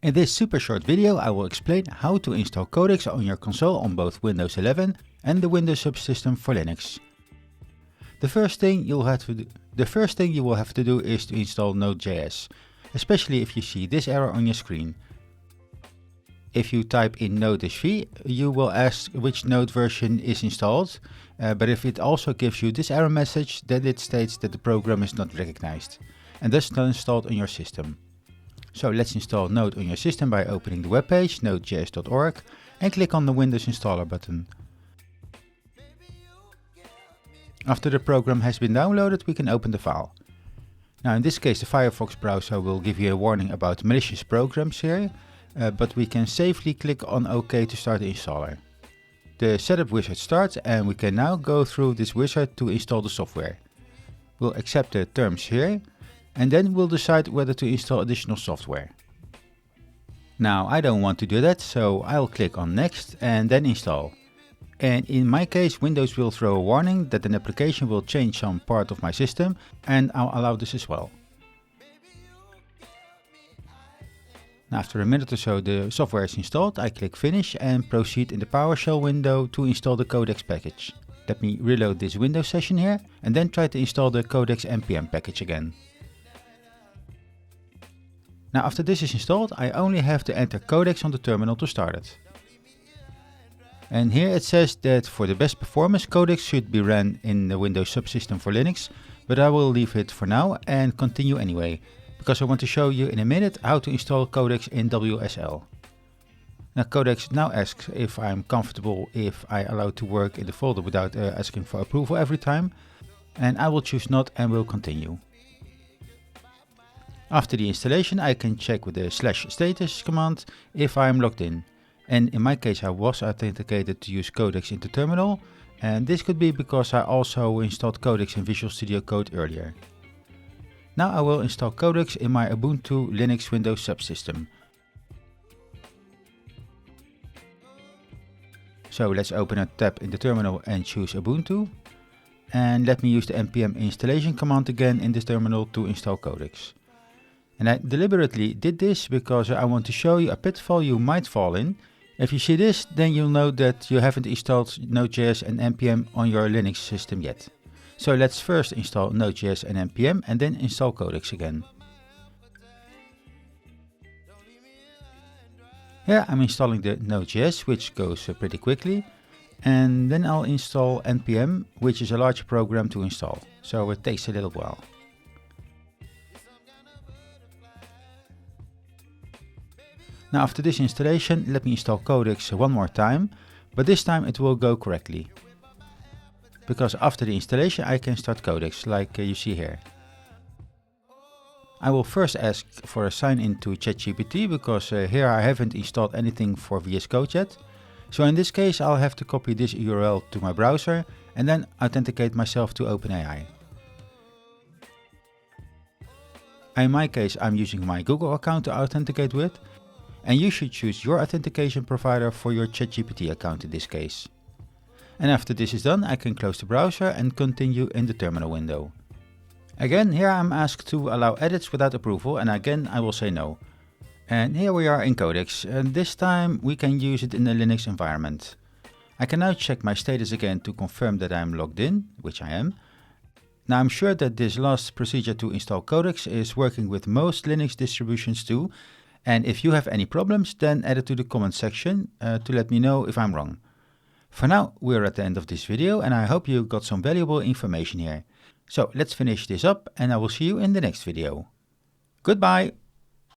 In this super short video I will explain how to install Codex on your console on both Windows 11 and the Windows Subsystem for Linux. The first thing you will have to do is to install Node.js, especially if you see this error on your screen. If you type in Node-v, you will ask which Node version is installed, but if it also gives you this error message, then it states that the program is not recognized and thus not installed on your system. So let's install Node on your system by opening the webpage nodejs.org and click on the Windows Installer button. After the program has been downloaded, we can open the file. Now in this case the Firefox browser will give you a warning about malicious programs here, but we can safely click on OK to start the installer. The setup wizard starts and we can now go through this wizard to install the software. We'll accept the terms here. And then we'll decide whether to install additional software. Now I don't want to do that, so I'll click on next and then install. And in my case Windows will throw a warning that an application will change some part of my system, and I'll allow this as well. Now, after a minute or so the software is installed, I click finish and proceed in the PowerShell window to install the Codex package. Let me reload this Windows session here and then try to install the Codex npm package again. Now after this is installed, I only have to enter Codex on the terminal to start it. And here it says that for the best performance Codex should be ran in the Windows Subsystem for Linux, but I will leave it for now and continue anyway, because I want to show you in a minute how to install Codex in WSL. Now Codex now asks if I'm comfortable if I allow it to work in the folder without asking for approval every time, and I will choose not and will continue. After the installation I can check with the /status command if I am logged in. And in my case I was authenticated to use Codex in the terminal, and this could be because I also installed Codex in Visual Studio Code earlier. Now I will install Codex in my Ubuntu Linux Windows Subsystem. So let's open a tab in the terminal and choose Ubuntu. And let me use the npm installation command again in this terminal to install Codex. And I deliberately did this because I want to show you a pitfall you might fall in. If you see this, then you'll know that you haven't installed Node.js and npm on your Linux system yet. So let's first install Node.js and npm and then install Codex again. Here I'm installing the Node.js, which goes pretty quickly. And then I'll install npm, which is a large program to install, so it takes a little while. Now after this installation, let me install Codex one more time, but this time it will go correctly. Because after the installation I can start Codex, like you see here. I will first ask for a sign in to ChatGPT, because here I haven't installed anything for VS Code yet. So in this case I'll have to copy this URL to my browser and then authenticate myself to OpenAI. In my case I'm using my Google account to authenticate with. And you should choose your authentication provider for your ChatGPT account in this case. And after this is done, I can close the browser and continue in the terminal window. Again, here I'm asked to allow edits without approval, and again I will say no. And here we are in Codex, and this time we can use it in a Linux environment. I can now check my status again to confirm that I'm logged in, which I am. Now I'm sure that this last procedure to install Codex is working with most Linux distributions too. And if you have any problems, then add it to the comment section to let me know if I'm wrong. For now, we're at the end of this video and I hope you got some valuable information here. So let's finish this up and I will see you in the next video. Goodbye!